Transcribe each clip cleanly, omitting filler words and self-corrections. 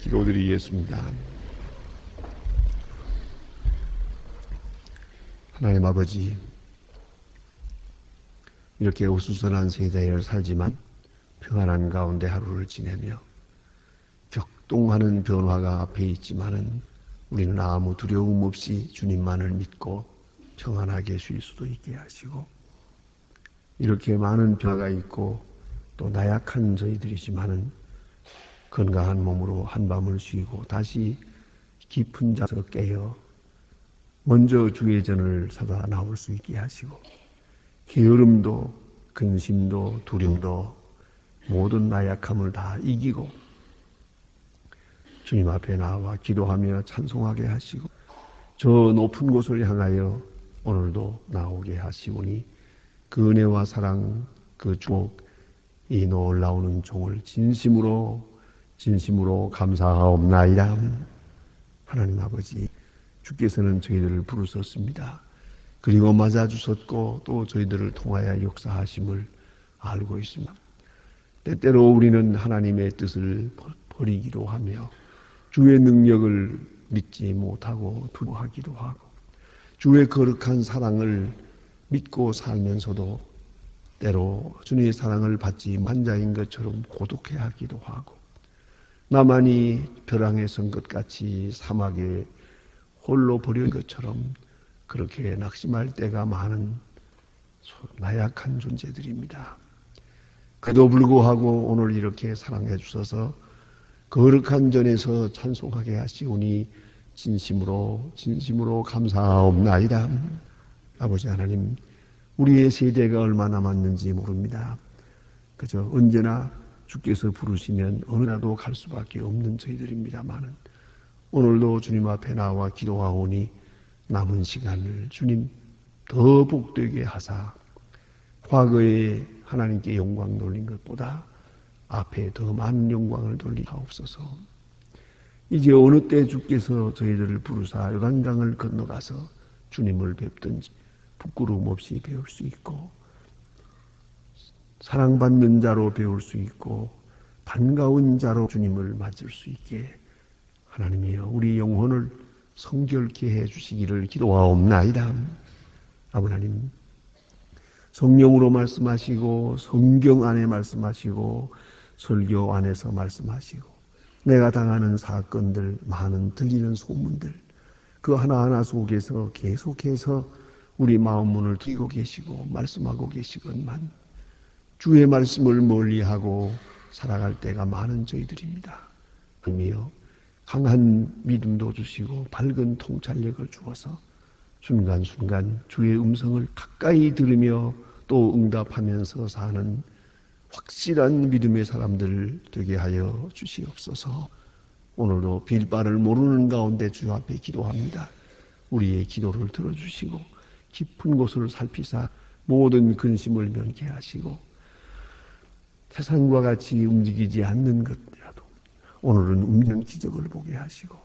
기도드리겠습니다. 하나님 아버지, 이렇게 어수선한 세대를 살지만 평안한 가운데 하루를 지내며 격동하는 변화가 앞에 있지만은 우리는 아무 두려움 없이 주님만을 믿고 평안하게 쉴 수도 있게 하시고, 이렇게 많은 변화가 있고 또 나약한 저희들이지만은 건강한 몸으로 한밤을 쉬고 다시 깊은 잠에서 깨어 먼저 주의 전을 사다 나올 수 있게 하시고, 게으름도 근심도 두려움도 모든 나약함을 다 이기고 주님 앞에 나와 기도하며 찬송하게 하시고, 저 높은 곳을 향하여 오늘도 나오게 하시오니 그 은혜와 사랑, 그 축복, 이 놀라우는 종을 진심으로 감사하옵나이다. 하나님 아버지, 주께서는 저희들을 부르셨습니다. 그리고 맞아주셨고 또 저희들을 통하여 역사하심을 알고 있습니다. 때때로 우리는 하나님의 뜻을 버리기도 하며 주의 능력을 믿지 못하고 두려워하기도 하고, 주의 거룩한 사랑을 믿고 살면서도 때로 주님의 사랑을 받지 못한 자인 것처럼 고독해하기도 하고, 나만이 벼랑에 선 것 같이 사막에 홀로 버린 것처럼 그렇게 낙심할 때가 많은 나약한 존재들입니다. 그래도 불구하고 오늘 이렇게 사랑해 주셔서 거룩한 전에서 찬송하게 하시오니 진심으로 감사하옵나이다. 아버지 하나님, 우리의 세대가 얼마 남았는지 모릅니다. 그저 언제나 주께서 부르시면 어느 나라도 갈 수밖에 없는 저희들입니다만은, 오늘도 주님 앞에 나와 기도하오니 남은 시간을 주님 더 복되게 하사 과거에 하나님께 영광 돌린 것보다 앞에 더 많은 영광을 돌리옵소서. 이제 어느 때 주께서 저희들을 부르사 요단강을 건너가서 주님을 뵙든지 부끄러움 없이 배울 수 있고, 사랑받는 자로 배울 수 있고, 반가운 자로 주님을 맞을 수 있게 하나님이여 우리 영혼을 성결케 해주시기를 기도하옵나이다. 아버지 하나님, 성령으로 말씀하시고 성경 안에 말씀하시고 설교 안에서 말씀하시고, 내가 당하는 사건들, 많은 들리는 소문들, 그 하나하나 속에서 계속해서 우리 마음 문을 트이고 계시고 말씀하고 계시건만 주의 말씀을 멀리하고 살아갈 때가 많은 저희들입니다. 하나님이여, 강한 믿음도 주시고 밝은 통찰력을 주어서 순간순간 주의 음성을 가까이 들으며 또 응답하면서 사는 확실한 믿음의 사람들 되게 하여 주시옵소서. 오늘도 빌바를 모르는 가운데 주 앞에 기도합니다. 우리의 기도를 들어주시고 깊은 곳을 살피사 모든 근심을 면케하시고, 세상과 같이 움직이지 않는 것이라도 오늘은 움직이는 기적을 보게 하시고,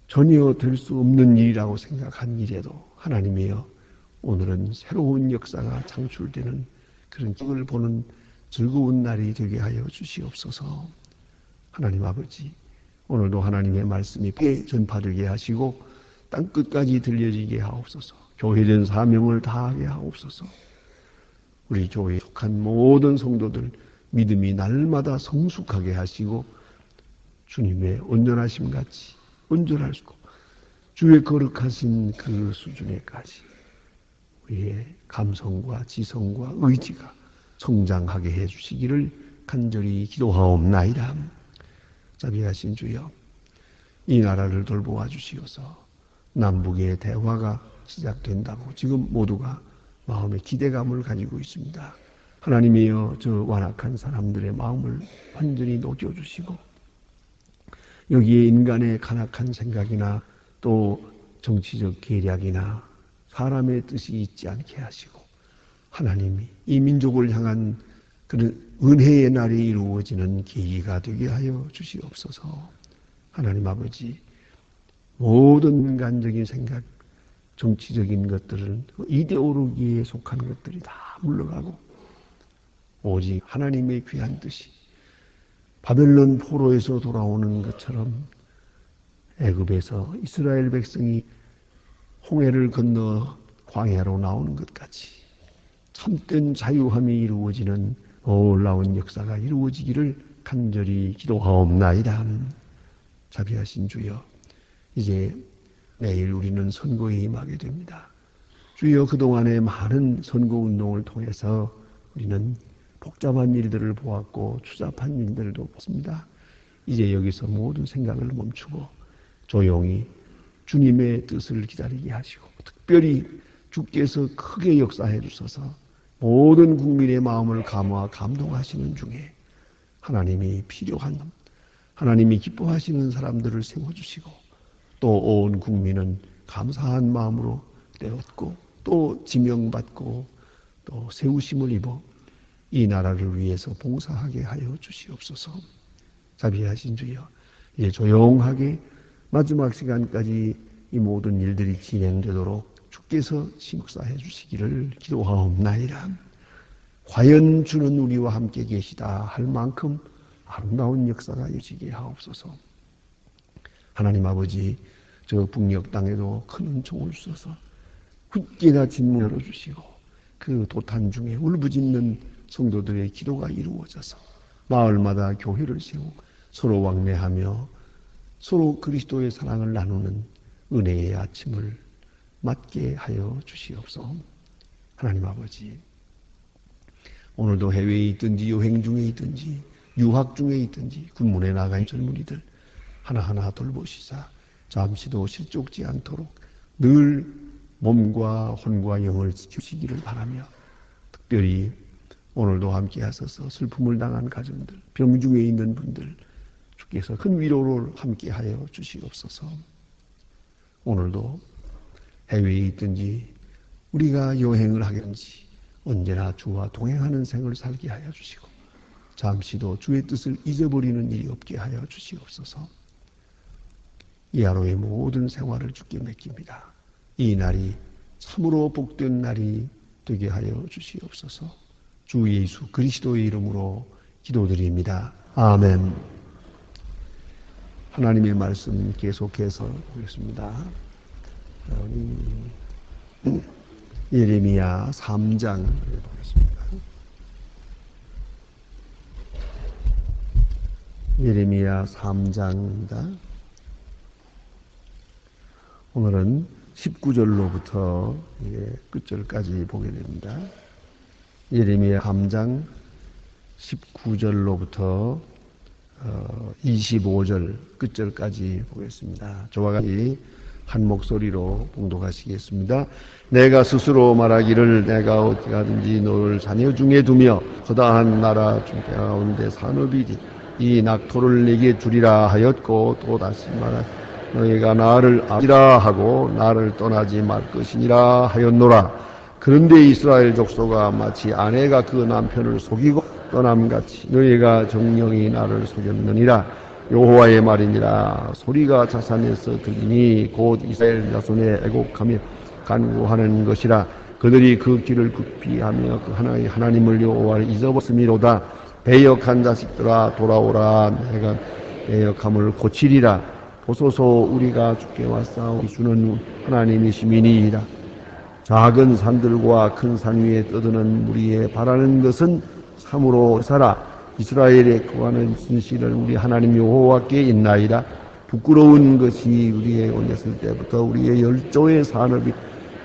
전혀 될 수 없는 일이라고 생각한 일에도 하나님이여 오늘은 새로운 역사가 창출되는 그런 기적을 보는 즐거운 날이 되게 하여 주시옵소서. 하나님 아버지, 오늘도 하나님의 말씀이 전파되게 하시고 땅끝까지 들려지게 하옵소서. 교회된 사명을 다하게 하옵소서. 우리 교회에 속한 모든 성도들 믿음이 날마다 성숙하게 하시고 주님의 온전하심 같이 온전할 수 있고 주의 거룩하신 그 수준에까지 우리의 감성과 지성과 의지가 성장하게 해주시기를 간절히 기도하옵나이다. 자비하신 주여, 이 나라를 돌보아 주시어서 남북의 대화가 시작된다고 지금 모두가 마음의 기대감을 가지고 있습니다. 하나님이여, 저 완악한 사람들의 마음을 완전히 녹여주시고 여기에 인간의 간악한 생각이나 또 정치적 계략이나 사람의 뜻이 있지 않게 하시고, 하나님이 이 민족을 향한 그런 은혜의 날이 이루어지는 계기가 되게 하여 주시옵소서. 하나님 아버지, 모든 인간적인 생각, 정치적인 것들은 이데올로기에 속한 것들이 다 물러가고 오직 하나님의 귀한 뜻이 바벨론 포로에서 돌아오는 것처럼 애굽에서 이스라엘 백성이 홍해를 건너 광야로 나오는 것 같이 참된 자유함이 이루어지는 놀라운 역사가 이루어지기를 간절히 기도하옵나이다. 자비하신 주여, 이제 내일 우리는 선거에 임하게 됩니다. 주여, 그동안의 많은 선거운동을 통해서 우리는 복잡한 일들을 보았고 추잡한 일들도 봤습니다. 이제 여기서 모든 생각을 멈추고 조용히 주님의 뜻을 기다리게 하시고, 특별히 주께서 크게 역사해 주셔서 모든 국민의 마음을 감화 감동하시는 중에 하나님이 필요한, 하나님이 기뻐하시는 사람들을 세워주시고, 또 온 국민은 감사한 마음으로 되었고 또 지명받고 또 세우심을 입어 이 나라를 위해서 봉사하게 하여 주시옵소서. 자비하신 주여, 이제 조용하게 마지막 시간까지 이 모든 일들이 진행되도록 주께서 심사해 주시기를 기도하옵나이다. 과연 주는 우리와 함께 계시다 할 만큼 아름다운 역사가 이루어지게 하옵소서. 하나님 아버지, 저 북녘 땅에도 큰 은총을 주셔서 굳게나 진문 열어주시고 그 도탄 중에 울부짖는 성도들의 기도가 이루어져서 마을마다 교회를 세우고 서로 왕래하며 서로 그리스도의 사랑을 나누는 은혜의 아침을 맞게 하여 주시옵소서. 하나님 아버지, 오늘도 해외에 있든지 여행 중에 있든지 유학 중에 있든지 군문에 나간 젊은이들 하나하나 돌보시사 잠시도 실족지 않도록 늘 몸과 혼과 영을 지키시기를 바라며, 특별히 오늘도 함께 하셔서 슬픔을 당한 가정들, 병중에 있는 분들 주께서 큰 위로를 함께 하여 주시옵소서. 오늘도 해외에 있든지 우리가 여행을 하든지 언제나 주와 동행하는 생을 살게 하여 주시고 잠시도 주의 뜻을 잊어버리는 일이 없게 하여 주시옵소서. 이 하루의 모든 생활을 주께 맡깁니다. 이 날이 참으로 복된 날이 되게 하여 주시옵소서. 주 예수 그리스도의 이름으로 기도드립니다. 아멘. 하나님의 말씀 계속해서 보겠습니다. 예레미야 3장 보겠습니다. 예레미야 3장입니다. 오늘은 19절로부터 끝절까지 보게 됩니다. 예레미야 3장 19절로부터 25절 끝절까지 보겠습니다. 저와 같이 한 목소리로 봉독하시겠습니다. 내가 스스로 말하기를 내가 어디 가든지 너를 자녀 중에 두며 거다한 나라 가운데 산업이지 이 낙토를 내게 주리라 하였고, 또 다시 말하 너희가 나를 아니라 하고 나를 떠나지 말 것이니라 하였노라. 그런데 이스라엘 족속아, 마치 아내가 그 남편을 속이고 떠남같이 너희가 정령이 나를 속였느니라. 여호와의 말이니라. 소리가 자산에서 들리니 곧 이스라엘 자손의 애곡하며 간구하는 것이라. 그들이 그 길을 급히하며 그 하나의 하나님을 여호와를 잊어버렸음이로다. 배역한 자식들아, 돌아오라. 내가 배역함을 고치리라. 보소서, 우리가 주께 왔사오. 주는 하나님이시미니이다. 작은 산들과 큰 산 위에 떠드는 무리에 바라는 것은 참으로 살아. 이스라엘의 구하는 진실은 우리 하나님 여호와께 있나이다. 부끄러운 것이 우리의 원했을 때부터 우리의 열조의 산업이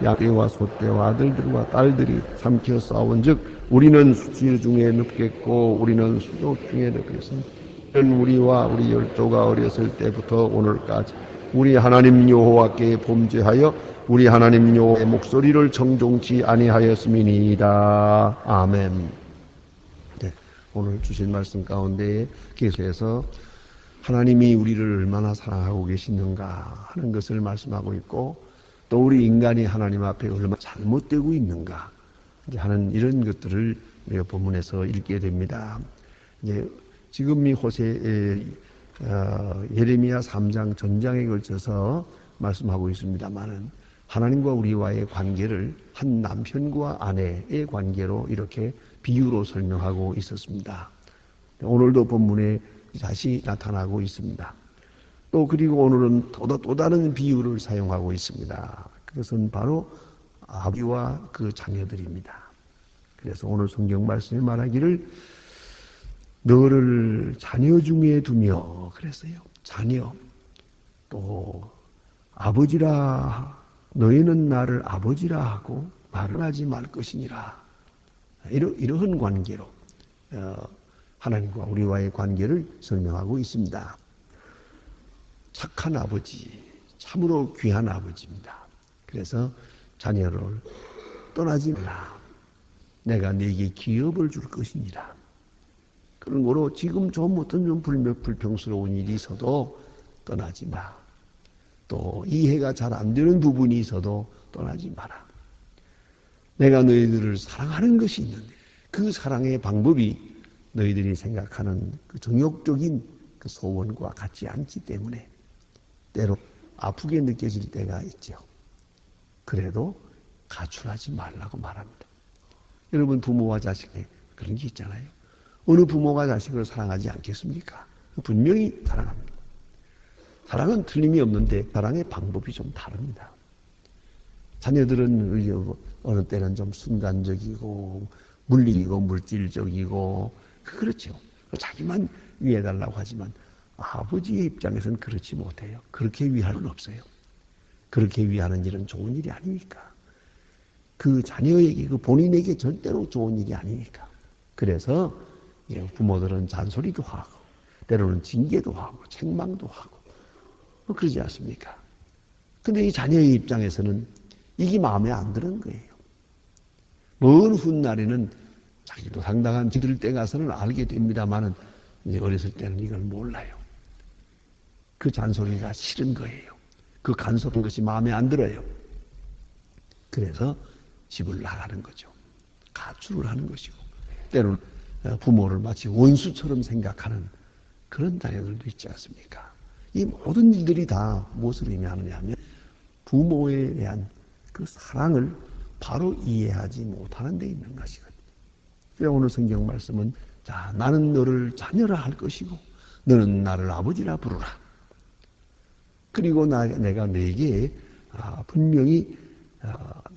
양떼와 소떼와 아들들과 딸들이 삼켜 싸운즉 우리는 수질 중에 눕겠고 우리는 수족 중에 눕겠습니다. 우리와 우리 열조가 어렸을 때부터 오늘까지 우리 하나님 여호와께 범죄하여 우리 하나님 여호와의 목소리를 정종치 아니하였음이니이다. 아멘. 네, 오늘 주신 말씀 가운데 계속해서 하나님이 우리를 얼마나 사랑하고 계시는가 하는 것을 말씀하고 있고, 또 우리 인간이 하나님 앞에 얼마나 잘못되고 있는가 하는 이런 것들을 우리가 본문에서 읽게 됩니다. 이제 지금 이 예레미야 3장 전장에 걸쳐서 말씀하고 있습니다만은 하나님과 우리와의 관계를 한 남편과 아내의 관계로 이렇게 비유로 설명하고 있었습니다. 오늘도 본문에 다시 나타나고 있습니다. 또 그리고 오늘은 또 다른 비유를 사용하고 있습니다. 그것은 바로 아버지와 그 자녀들입니다. 그래서 오늘 성경 말씀에 말하기를 너를 자녀 중에 두며 그랬어요. 자녀. 또 아버지라 너희는 나를 아버지라 하고 말을 하지 말 것이니라. 이러한 관계로 하나님과 우리와의 관계를 설명하고 있습니다. 착한 아버지, 참으로 귀한 아버지입니다. 그래서 자녀를 떠나지 마라. 내가 네게 기업을 줄 것이니라. 그런 거로 지금 좀 어떤 좀 불평스러운 일이 있어도 떠나지 마. 또 이해가 잘 안 되는 부분이 있어도 떠나지 마라. 내가 너희들을 사랑하는 것이 있는데 그 사랑의 방법이 너희들이 생각하는 그 정욕적인 그 소원과 같지 않기 때문에 때로 아프게 느껴질 때가 있죠. 그래도 가출하지 말라고 말합니다. 여러분 부모와 자식에 그런 게 있잖아요. 어느 부모가 자식을 사랑하지 않겠습니까? 분명히 사랑합니다. 사랑은 틀림이 없는데 사랑의 방법이 좀 다릅니다. 자녀들은 어느 때는 좀 순간적이고 물리이고 물질적이고 그렇죠. 자기만 위해달라고 하지만 아버지의 입장에서는 그렇지 못해요. 그렇게 위할 건 없어요. 그렇게 위하는 일은 좋은 일이 아니니까. 그 자녀에게, 그 본인에게 절대로 좋은 일이 아니니까. 그래서 부모들은 잔소리도 하고 때로는 징계도 하고 책망도 하고 그러지 않습니까? 근데 이 자녀의 입장에서는 이게 마음에 안 드는 거예요. 먼 훗날에는 자기도 상당한 지들 때 가서는 알게 됩니다만은 이제 어렸을 때는 이걸 몰라요. 그 잔소리가 싫은 거예요. 그 간섭한 것이 마음에 안 들어요. 그래서 집을 나가는 거죠. 가출을 하는 것이고 때로는 부모를 마치 원수처럼 생각하는 그런 자녀들도 있지 않습니까? 이 모든 일들이 다 무엇을 의미하느냐 하면 부모에 대한 그 사랑을 바로 이해하지 못하는 데 있는 것이거든요. 그래서 오늘 성경 말씀은 자, 나는 너를 자녀라 할 것이고 너는 나를 아버지라 부르라. 그리고 내가 너에게 분명히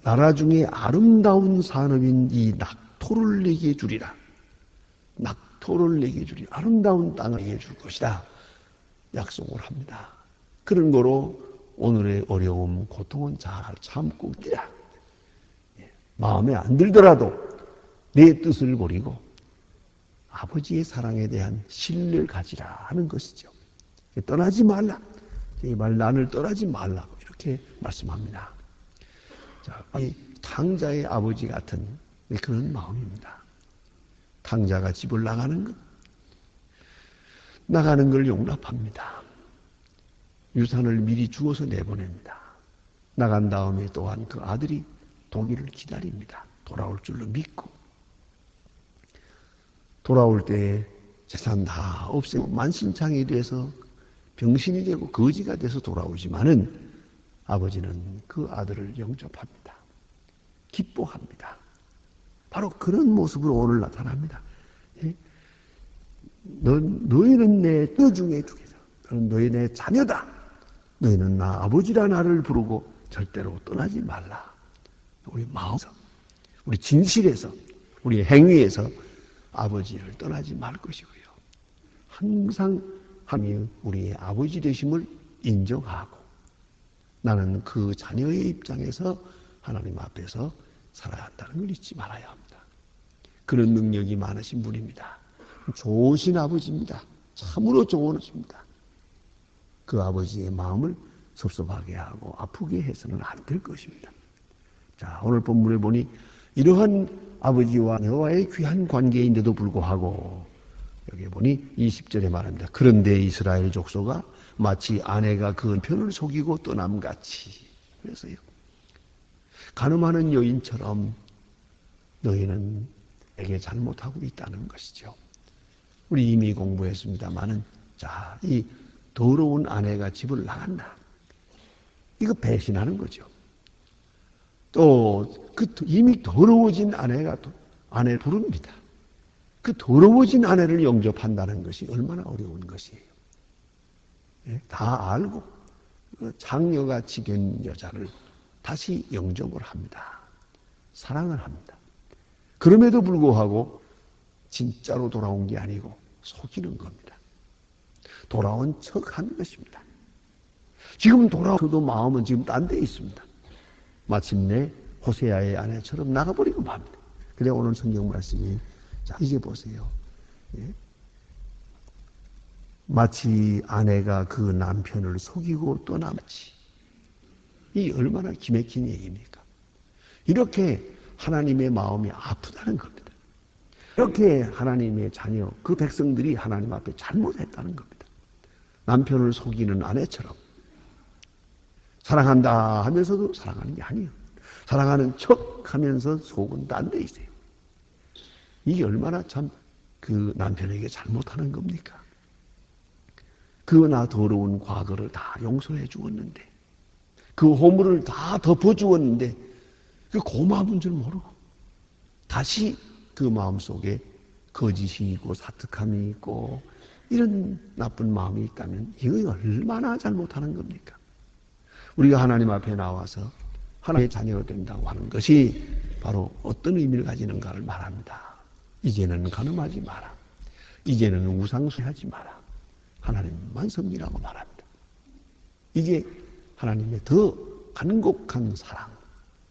나라 중에 아름다운 산업인 이 낙토를 내게 주리라. 낙토를 내게 주리라. 아름다운 땅을 내게 줄 것이다. 약속을 합니다. 그런 거로 오늘의 어려움, 고통은 잘 참고 있라. 마음에 안 들더라도 내 뜻을 버리고 아버지의 사랑에 대한 신뢰를 가지라 하는 것이죠. 떠나지 말라. 제발 나를 떠나지 말라고 이렇게 말씀합니다. 자, 이 탕자의 아버지 같은 그런 마음입니다. 탕자가 집을 나가는 걸 용납합니다. 유산을 미리 주어서 내보냅니다. 나간 다음에 또한 그 아들이 동의를 기다립니다. 돌아올 줄로 믿고 돌아올 때 재산 다 없애고 만신창이 돼서 병신이 되고 거지가 돼서 돌아오지만은 아버지는 그 아들을 영접합니다. 기뻐합니다. 바로 그런 모습으로 오늘 나타납니다. 너희는 내 뼈 중에 두개다. 너희 내 자녀다. 너희는 나 아버지라 나를 부르고 절대로 떠나지 말라. 우리 마음에서, 우리 진실에서, 우리 행위에서 아버지를 떠나지 말 것이고요. 항상 하나님 우리의 아버지 되심을 인정하고 나는 그 자녀의 입장에서 하나님 앞에서 살아야 한다는 걸 잊지 말아야 합니다. 그런 능력이 많으신 분입니다. 좋으신 아버지입니다. 참으로 좋은 아버지입니다. 그 아버지의 마음을 섭섭하게 하고 아프게 해서는 안 될 것입니다. 자, 오늘 본문에 보니 이러한 아버지와 여호와의 귀한 관계인데도 불구하고 여기 보니 20절에 말합니다. 그런데 이스라엘 족속아 마치 아내가 그 남편을 속이고 떠남같이. 그래서요. 간음하는 여인처럼 너희는 내게 잘못하고 있다는 것이죠. 우리 이미 공부했습니다마는 자, 이 더러운 아내가 집을 나간다. 이거 배신하는 거죠. 또 그 이미 더러워진 아내가 또 아내를 부릅니다. 그 더러워진 아내를 영접한다는 것이 얼마나 어려운 것이에요. 예? 다 알고 장녀같이 된 여자를 다시 영접을 합니다. 사랑을 합니다. 그럼에도 불구하고 진짜로 돌아온 게 아니고 속이는 겁니다. 돌아온 척 하는 것입니다. 지금 돌아와도 마음은 지금 딴 데 있습니다. 마침내 호세아의 아내처럼 나가버리고 맙니다. 그래 오늘 성경 말씀이 자 이제 보세요. 예? 마치 아내가 그 남편을 속이고 떠나마치. 이 얼마나 기맥힌 얘기입니까? 이렇게 하나님의 마음이 아프다는 겁니다. 이렇게 하나님의 자녀, 그 백성들이 하나님 앞에 잘못했다는 겁니다. 남편을 속이는 아내처럼 사랑한다 하면서도 사랑하는 게 아니에요. 사랑하는 척 하면서 속은 딴 데 있어요. 이게 얼마나 참 그 남편에게 잘못하는 겁니까? 그나 더러운 과거를 다 용서해 주었는데, 그 허물을 다 덮어 주었는데, 그 고마운 줄 모르고, 다시 그 마음 속에 거짓이 있고 사특함이 있고, 이런 나쁜 마음이 있다면, 이거 얼마나 잘못하는 겁니까? 우리가 하나님 앞에 나와서 하나님의 자녀가 된다고 하는 것이 바로 어떤 의미를 가지는가를 말합니다. 이제는 간음하지 마라. 이제는 우상숭배하지 마라. 하나님만 섬기라고 말합니다. 이게 하나님의 더 간곡한 사랑,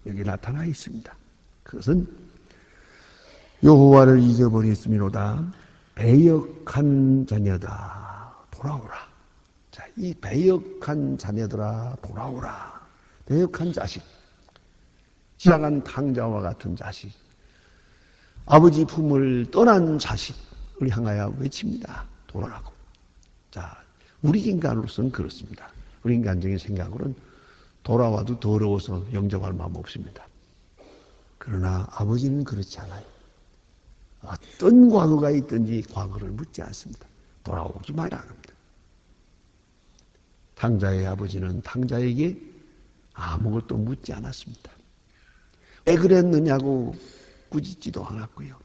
여기 나타나 있습니다. 그것은 여호와를 잊어버렸음이로다. 배역한 자녀다 돌아오라. 자, 이 배역한 자녀들아 돌아오라. 배역한 자식, 지나간 탕자와 같은 자식, 아버지 품을 떠난 자식을 향하여 외칩니다. 돌아라고. 자, 우리 인간으로서는 그렇습니다. 우리 인간적인 생각으로는 돌아와도 더러워서 영접할 마음 없습니다. 그러나 아버지는 그렇지 않아요. 어떤 과거가 있든지 과거를 묻지 않습니다. 돌아오지 말라 합니다. 탕자의 아버지는 탕자에게 아무것도 묻지 않았습니다. 왜 그랬느냐고 꾸짖지도 않았고요.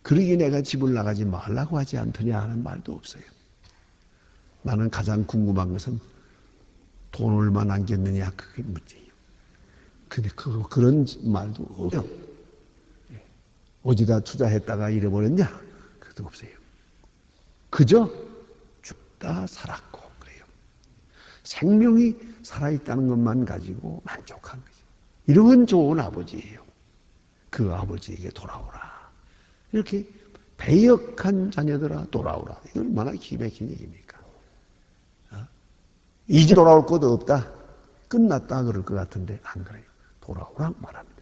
그러기 내가 집을 나가지 말라고 하지 않더냐 하는 말도 없어요. 나는 가장 궁금한 것은 돈 얼마 남겼느냐 그게 문제예요. 근데 그런 말도 없어요. 어디다 투자했다가 잃어버렸냐? 그것도 없어요. 그저 죽다 살았고 그래요. 생명이 살아있다는 것만 가지고 만족한 거죠. 이런 좋은 아버지예요. 그 아버지에게 돌아오라. 이렇게 배역한 자녀들아 돌아오라. 이거 얼마나 기맥힌 얘기입니까? 이제 돌아올 것도 없다. 끝났다 그럴 것 같은데 안 그래요. 돌아오라고 말합니다.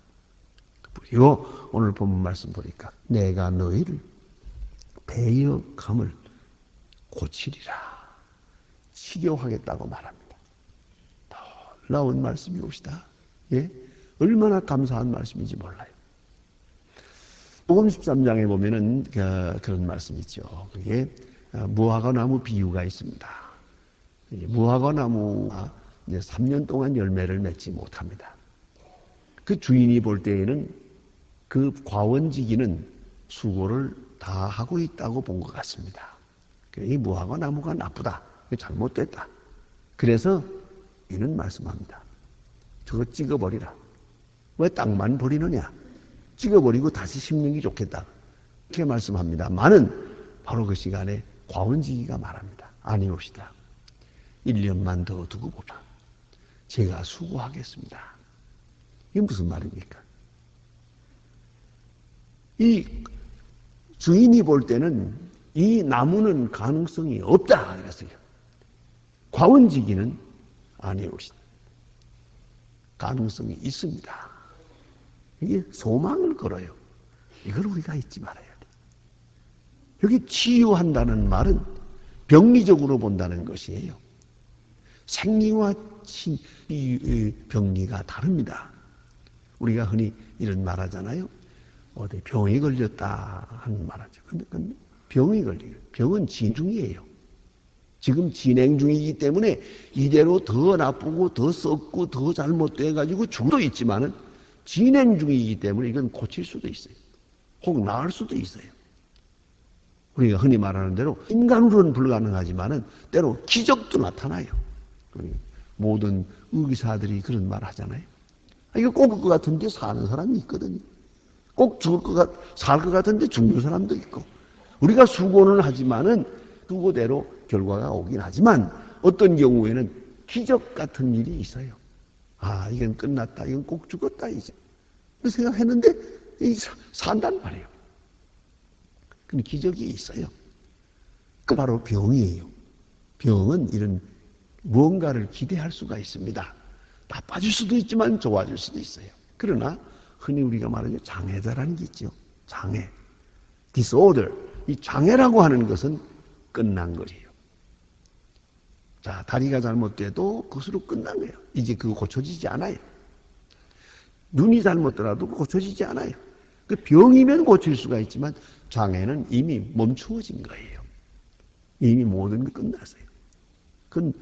그리고 오늘 본문 말씀 보니까 내가 너희를 배역함을 고치리라. 치료하겠다고 말합니다. 놀라운 말씀이 옵시다. 예? 얼마나 감사한 말씀인지 몰라요. 복음 13장에 보면은 그런 말씀이 있죠. 그게 무화과 나무 비유가 있습니다. 무화과 나무가 이제 3년 동안 열매를 맺지 못합니다. 그 주인이 볼 때에는 그 과원지기는 수고를 다 하고 있다고 본 것 같습니다. 이 무화과 나무가 나쁘다. 잘못됐다. 그래서 이는 말씀합니다. 저거 찍어버리라. 왜 땅만 버리느냐? 찍어버리고 다시 심는 게 좋겠다. 이렇게 말씀합니다만은 바로 그 시간에 과원지기가 말합니다. 아니옵시다. 1년만 더 두고 보라. 제가 수고하겠습니다. 이게 무슨 말입니까? 이 주인이 볼 때는 이 나무는 가능성이 없다 그랬어요. 과원지기는 아니옵시다. 가능성이 있습니다. 이게 소망을 걸어요. 이걸 우리가 잊지 말아야 돼. 여기 치유한다는 말은 병리적으로 본다는 것이에요. 생리와 병리가 다릅니다. 우리가 흔히 이런 말 하잖아요. 어디 병이 걸렸다 하는 말 하죠. 근데 병이 걸려요. 병은 진행 중이에요. 지금 진행 중이기 때문에 이대로 더 나쁘고 더 썩고 더 잘못돼가지고 죽을 수도 있지만은 진행 중이기 때문에 이건 고칠 수도 있어요. 혹 나을 수도 있어요. 우리가 흔히 말하는 대로 인간으로는 불가능하지만은 때로 기적도 나타나요. 모든 의사들이 그런 말 하잖아요. 이거 꼭 올 것 같은데 사는 사람이 있거든요. 꼭 살 것 같은데 죽는 사람도 있고. 우리가 수고는 하지만은 수고대로 결과가 오긴 하지만 어떤 경우에는 기적 같은 일이 있어요. 아, 이건 끝났다. 이건 꼭 죽었다, 이제. 그 생각했는데, 산단 말이에요. 근데 기적이 있어요. 그 바로 병이에요. 병은 이런 무언가를 기대할 수가 있습니다. 나빠질 수도 있지만 좋아질 수도 있어요. 그러나 흔히 우리가 말하는 장애다라는 게 있죠. 장애. disorder. 이 장애라고 하는 것은 끝난 거예요. 자, 다리가 잘못돼도 그것으로 끝난 거예요. 이제 그거 고쳐지지 않아요. 눈이 잘못더라도 고쳐지지 않아요. 그 병이면 고칠 수가 있지만 장애는 이미 멈추어진 거예요. 이미 모든 게 끝났어요. 그건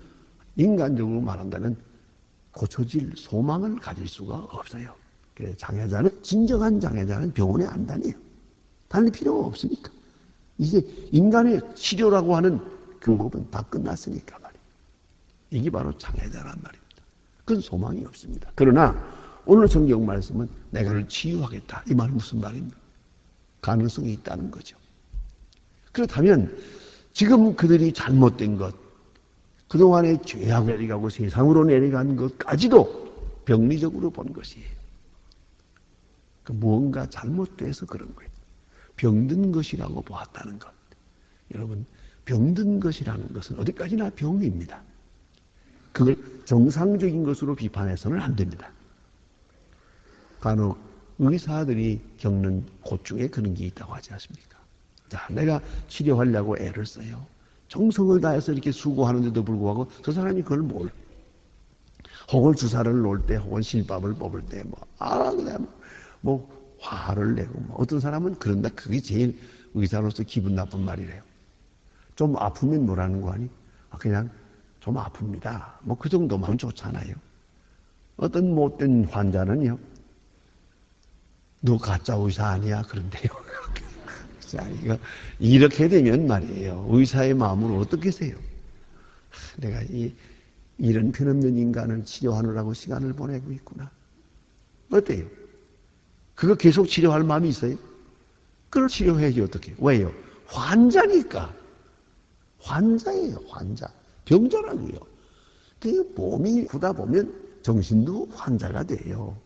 인간적으로 말한다면 고쳐질 소망을 가질 수가 없어요. 그래서 장애자는, 진정한 장애자는 병원에 안 다녀요. 다닐 필요가 없으니까. 이제 인간의 치료라고 하는 그 법은 다 끝났으니까 말이에요. 이게 바로 장애자란 말입니다. 그건 소망이 없습니다. 그러나 오늘 성경 말씀은 내가 그를 치유하겠다. 이 말은 무슨 말입니까? 가능성이 있다는 거죠. 그렇다면 지금 그들이 잘못된 것, 그동안의 죄악을 내려가고 세상으로 내려간 것까지도 병리적으로 본 것이에요. 무언가 잘못돼서 그런 거예요. 병든 것이라고 보았다는 것. 여러분, 병든 것이라는 것은 어디까지나 병입니다. 그걸 정상적인 것으로 비판해서는 안 됩니다. 간혹 의사들이 겪는 고충에 그런 게 있다고 하지 않습니까? 자, 내가 치료하려고 애를 써요. 정성을 다해서 이렇게 수고하는데도 불구하고 저 사람이 그걸 혹은 주사를 놓을 때, 혹은 실밥을 뽑을 때, 그냥 화를 내고, 어떤 사람은 그런다. 그게 제일 의사로서 기분 나쁜 말이래요. 좀 아프면 뭐라는 거 아니? 그냥 좀 아픕니다. 그 정도만 좋잖아요. 어떤 못된 환자는요, 너 가짜 의사 아니야? 그런데요. 자, 이렇게 되면 말이에요. 의사의 마음을 어떻게 세요? 내가 이런 편없는 인간을 치료하느라고 시간을 보내고 있구나. 어때요? 그거 계속 치료할 마음이 있어요? 그걸 치료해야지 어떻게? 왜요? 환자니까. 환자예요, 환자. 병자라고요. 그 몸이 아프다 보면 정신도 환자가 돼요.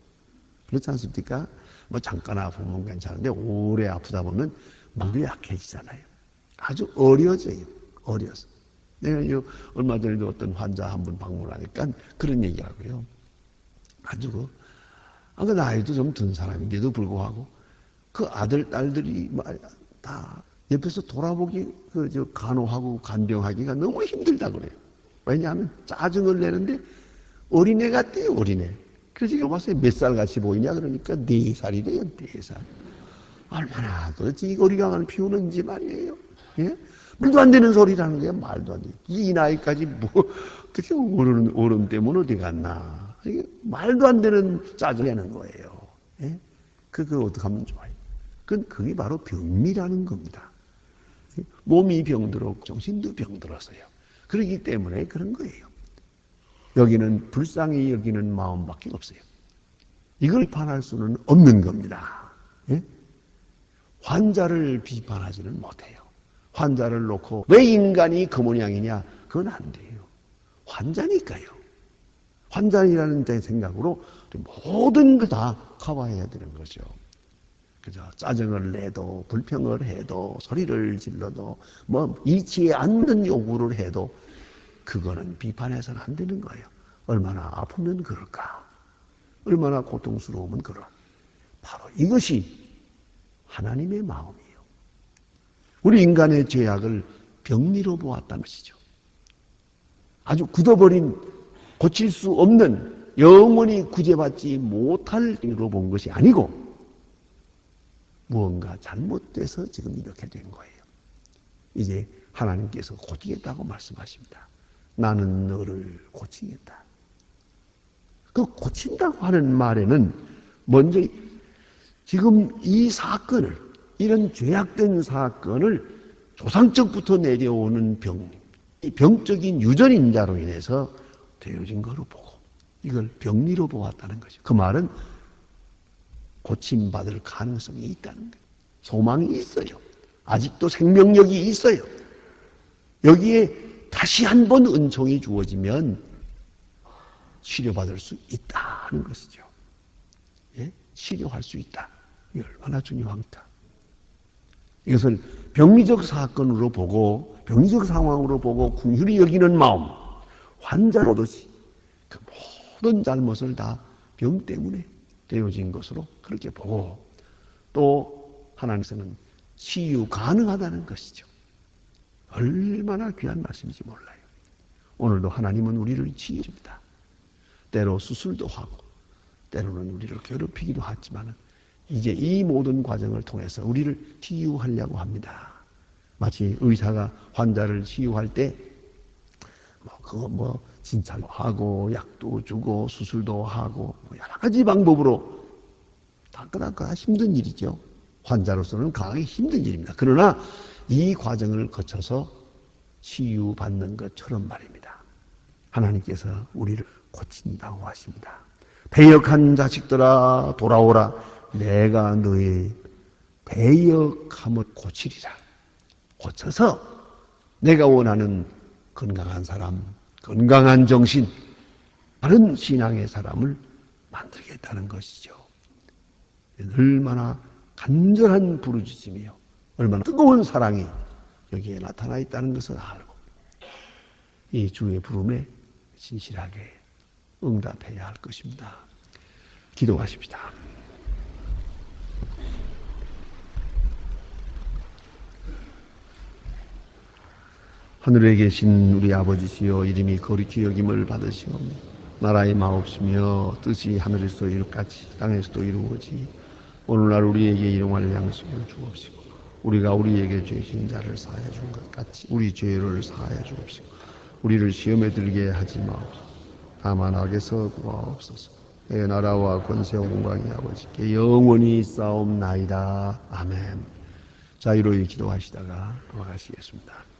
그렇지 않습니까? 잠깐 아프면 괜찮은데 오래 아프다 보면 몸이 약해지잖아요. 아주 어려져요. 어려서. 내가 얼마 전에도 어떤 환자 한 분 방문하니까 그런 얘기하고요. 아주 그 나이도 좀 든 사람인데도 불구하고 그 아들, 딸들이 다 옆에서 돌아보기, 간호하고 간병하기가 너무 힘들다 그래요. 왜냐하면 짜증을 내는데 어린애 같대요, 어린애. 그래서 이거 봤어요. 몇 살 같이 보이냐? 그러니까 4살이래요, 4살. 얼마나 도대체 어리광을 피우는지 말이에요. 예? 말도 안 되는 소리라는 거야, 말도 안 돼. 이 나이까지 어떻게 어른 때문에 어디 갔나. 이게 말도 안 되는 짜증 내는 거예요. 예? 그거 어떻게 하면 좋아요? 그게 바로 병리라는 겁니다. 몸이 병들어 정신도 병들었어요. 그렇기 때문에 그런 거예요. 여기는 불쌍히 여기는 마음밖에 없어요. 이걸 비판할 수는 없는 겁니다. 예? 환자를 비판하지는 못해요. 환자를 놓고 왜 인간이 그 모양이냐? 그건 안 돼요. 환자니까요. 환자이라는 제 생각으로 모든 걸 다 커버해야 되는 거죠. 그죠? 짜증을 내도, 불평을 해도, 소리를 질러도, 일치에 않는 요구를 해도, 그거는 비판해서는 안 되는 거예요. 얼마나 아프면 그럴까? 얼마나 고통스러우면 그럴까? 바로 이것이 하나님의 마음이에요. 우리 인간의 죄악을 병리로 보았다는 것이죠. 아주 굳어버린, 고칠 수 없는, 영원히 구제받지 못할 일로 본 것이 아니고, 무언가 잘못돼서 지금 이렇게 된 거예요. 이제 하나님께서 고치겠다고 말씀하십니다. 나는 너를 고치겠다. 그 고친다고 하는 말에는 먼저 지금 이 사건을, 이런 죄악된 사건을 조상적부터 내려오는 병, 이 병적인 유전인자로 인해서 되어진 거로 보고 이걸 병리로 보았다는 거죠. 그 말은 고침받을 가능성이 있다는 거예요. 소망이 있어요. 아직도 생명력이 있어요. 여기에 다시 한번 은총이 주어지면 치료받을 수 있다는 것이죠. 예? 치료할 수 있다. 이게 얼마나 중요합니까? 이것을 병리적 사건으로 보고 병리적 상황으로 보고 긍휼히 여기는 마음, 환자로듯이 그 모든 잘못을 다 병 때문에 되어진 것으로 그렇게 보고 또 하나님께서는 치유 가능하다는 것이죠. 얼마나 귀한 말씀인지 몰라요. 오늘도 하나님은 우리를 치유합니다. 때로 수술도 하고 때로는 우리를 괴롭히기도 하지만 이제 이 모든 과정을 통해서 우리를 치유하려고 합니다. 마치 의사가 환자를 치유할 때 진찰도 하고 약도 주고 수술도 하고 여러 가지 방법으로 다 힘든 일이죠. 환자로서는 강하게 힘든 일입니다. 그러나 이 과정을 거쳐서 치유받는 것처럼 말입니다. 하나님께서 우리를 고친다고 하십니다. 배역한 자식들아 돌아오라. 내가 너의 배역함을 고치리라. 고쳐서 내가 원하는 건강한 사람, 건강한 정신, 바른 신앙의 사람을 만들겠다는 것이죠. 얼마나 간절한 부르짖음이요, 얼마나 뜨거운 사랑이 여기에 나타나 있다는 것을 알고 이 주의 부름에 진실하게 응답해야 할 것입니다. 기도하십시다. 하늘에 계신 우리 아버지시여, 이름이 거룩히 여김을 받으시오며 나라의 마옵시며 뜻이 하늘에서 이루같이 땅에서도 이루어지. 오늘날 우리에게 일용할 양식을 주옵시고 우리가 우리에게 죄 지은 자를 사하여 준 것 같이 우리 죄를 사하여 주옵시고 우리를 시험에 들게 하지 마옵소서. 다만 악에서 구하옵소서. 내 나라와 권세와 영광이 아버지께 영원히 싸움나이다. 아멘. 자유로이 기도하시다가 돌아가시겠습니다.